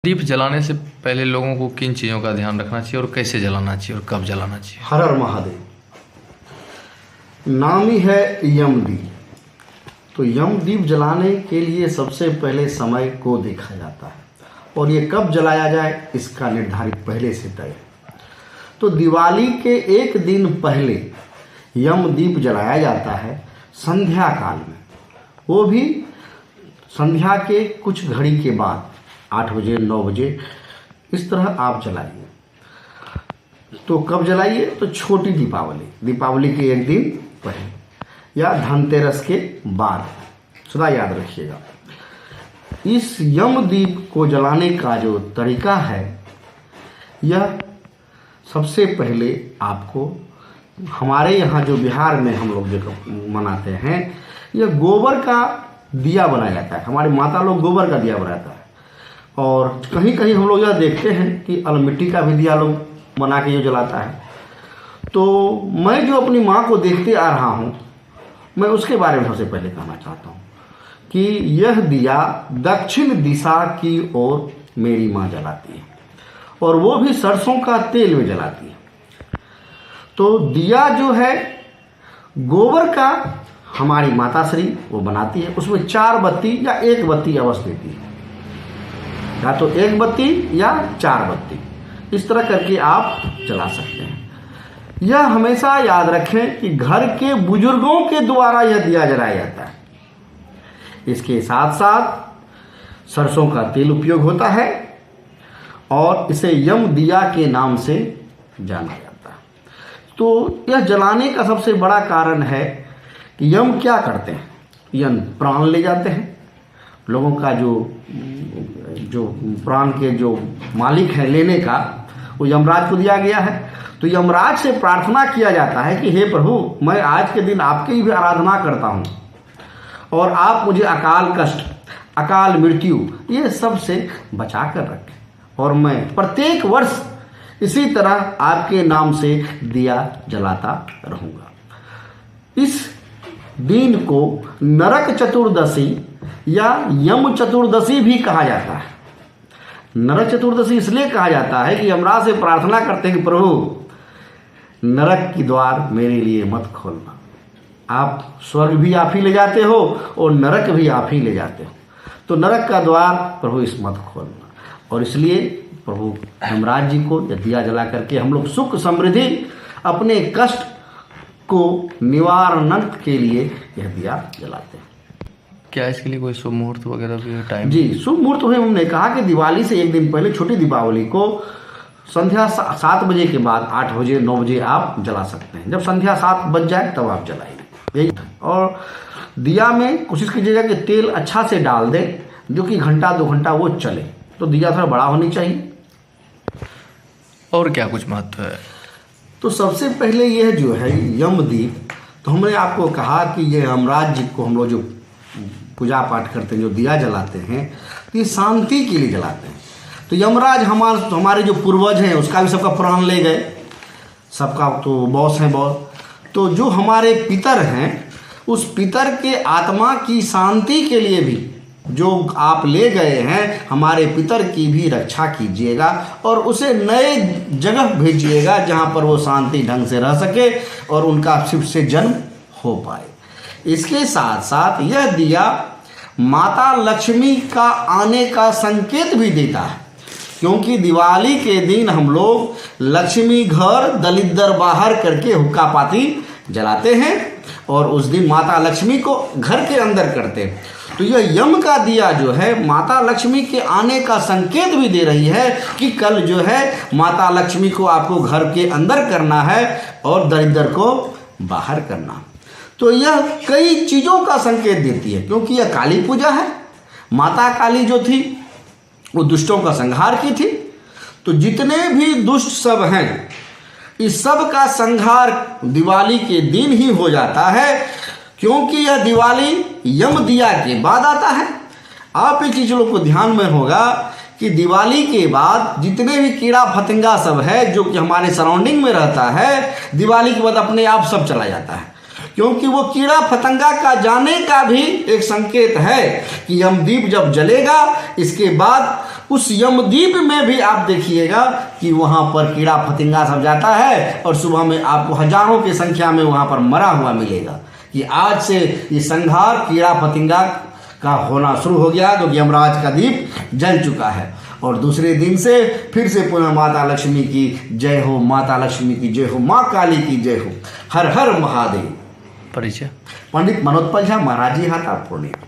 दीप जलाने से पहले लोगों को किन चीज़ों का ध्यान रखना चाहिए और कैसे जलाना चाहिए और कब जलाना चाहिए? हर हर महादेव। नाम ही है यमदीप। तो यमदीप जलाने के लिए सबसे पहले समय को देखा जाता है और ये कब जलाया जाए इसका निर्धारित पहले से तय है। तो दिवाली के एक दिन पहले यमदीप जलाया जाता है संध्या काल में, वो भी संध्या के कुछ घड़ी के बाद 8 बजे 9 बजे इस तरह आप जलाइए। तो कब जलाइए? तो छोटी दीपावली के एक दिन पहले या धनतेरस के बाद, सदा याद रखिएगा। इस यमदीप को जलाने का जो तरीका है, यह सबसे पहले आपको हमारे यहाँ जो बिहार में हम लोग जो मनाते हैं, यह गोबर का दिया बनाया जाता है। हमारे माता लोग गोबर का दिया बनाता है और कहीं कहीं हम लोग यह देखते हैं कि अलमिट्टी का भी दिया लोग बना के जो जलाता है। तो मैं जो अपनी माँ को देखते आ रहा हूँ, मैं उसके बारे में सबसे पहले कहना चाहता हूँ कि यह दिया दक्षिण दिशा की ओर मेरी माँ जलाती है और वो भी सरसों का तेल में जलाती है। तो दिया जो है गोबर का हमारी माताश्री वो बनाती है, उसमें 4 बत्ती या 1 बत्ती अवश्य देती है, या तो 1 बत्ती या 4 बत्ती, इस तरह करके आप जला सकते हैं। यह हमेशा याद रखें कि घर के बुजुर्गों के द्वारा यह दिया जलाया जाता है। इसके साथ साथ सरसों का तेल उपयोग होता है और इसे यम दिया के नाम से जाना जाता है। तो यह जलाने का सबसे बड़ा कारण है कि यम क्या करते हैं, यम प्राण ले जाते हैं। लोगों का जो प्राण के जो मालिक है लेने का, वो यमराज को दिया गया है। तो यमराज से प्रार्थना किया जाता है कि हे प्रभु, मैं आज के दिन आपकी भी आराधना करता हूँ और आप मुझे अकाल कष्ट, अकाल मृत्यु ये सब से बचा कर रखें और मैं प्रत्येक वर्ष इसी तरह आपके नाम से दिया जलाता रहूँगा। इस दिन को नरक चतुर्दशी या यम चतुर्दशी भी कहा जाता है। नरक चतुर्दशी इसलिए कहा जाता है कि यमराज से प्रार्थना करते हैं कि प्रभु, नरक की द्वार मेरे लिए मत खोलना। आप स्वर्ग भी आप ही ले जाते हो और नरक भी आप ही ले जाते हो, तो नरक का द्वार प्रभु इस मत खोलना। और इसलिए प्रभु यमराज जी को दिया जला करके हम लोग सुख समृद्धि, अपने कष्ट को निवारण के लिए यह दिया जलाते हैं। क्या इसके लिए कोई शुभ मुहूर्त वगैरह भी टाइम? जी, शुभ मुहूर्त हुए, हमने कहा कि दिवाली से एक दिन पहले छोटी दीपावली को संध्या 7 बजे के बाद 8 बजे 9 बजे आप जला सकते हैं। जब संध्या 7 बज जाए तब आप जलाइए। और दिया में कोशिश कीजिएगा कि तेल अच्छा से डाल दें, जो कि घंटा 2 घंटा वो चले। तो दिया थोड़ा बड़ा होनी चाहिए। और क्या कुछ महत्व है? तो सबसे पहले यह जो है यमदीप, तो हमने आपको कहा कि ये यमराज जी को हम लोग जो पूजा पाठ करते हैं, जो दिया जलाते हैं, तो ये शांति के लिए जलाते हैं। तो यमराज हमारे जो पूर्वज हैं उसका भी सबका प्राण ले गए, सबका तो बॉस हैं बॉस। तो जो हमारे पितर हैं, उस पितर के आत्मा की शांति के लिए भी जो आप ले गए हैं, हमारे पितर की भी रक्षा कीजिएगा और उसे नए जगह भेजिएगा जहाँ पर वो शांति ढंग से रह सके और उनका शिव से जन्म हो पाए। इसके साथ साथ यह दिया माता लक्ष्मी का आने का संकेत भी देता है, क्योंकि दिवाली के दिन हम लोग लक्ष्मी घर दलिद्दर बाहर करके हुक्का पाती जलाते हैं और उस दिन माता लक्ष्मी को घर के अंदर करते हैं। तो यह यम का दिया जो है माता लक्ष्मी के आने का संकेत भी दे रही है कि कल जो है माता लक्ष्मी को आपको घर के अंदर करना है और दरिद्र को बाहर करना। तो यह कई चीज़ों का संकेत देती है, क्योंकि यह काली पूजा है। माता काली जो थी वो दुष्टों का संहार की थी। तो जितने भी दुष्ट सब हैं, इस सब का संहार दिवाली के दिन ही हो जाता है, क्योंकि यह दिवाली यम दिया के बाद आता है। आप इन चीज़ों को ध्यान में होगा कि दिवाली के बाद जितने भी कीड़ा फतिंगा सब है जो कि हमारे सराउंडिंग में रहता है, दिवाली के बाद अपने आप सब चला जाता है, क्योंकि वो कीड़ा फतंगा का जाने का भी एक संकेत है कि यमदीप जब जलेगा, इसके बाद उस यमद्वीप में भी आप देखिएगा कि वहाँ पर कीड़ा फतिंगा सब जाता है और सुबह में आपको हजारों की संख्या में वहाँ पर मरा हुआ मिलेगा कि आज से ये संहार कीड़ा फतिंगा का होना शुरू हो गया, जो यमराज का दीप जल चुका है। और दूसरे दिन से फिर से पुनः माता लक्ष्मी की जय हो, माता लक्ष्मी की जय हो, माँ काली की जय हो। हर हर महादेव। परिचय पंडित मनोत्पल झा, महाराजी हाथा, पूर्णिया।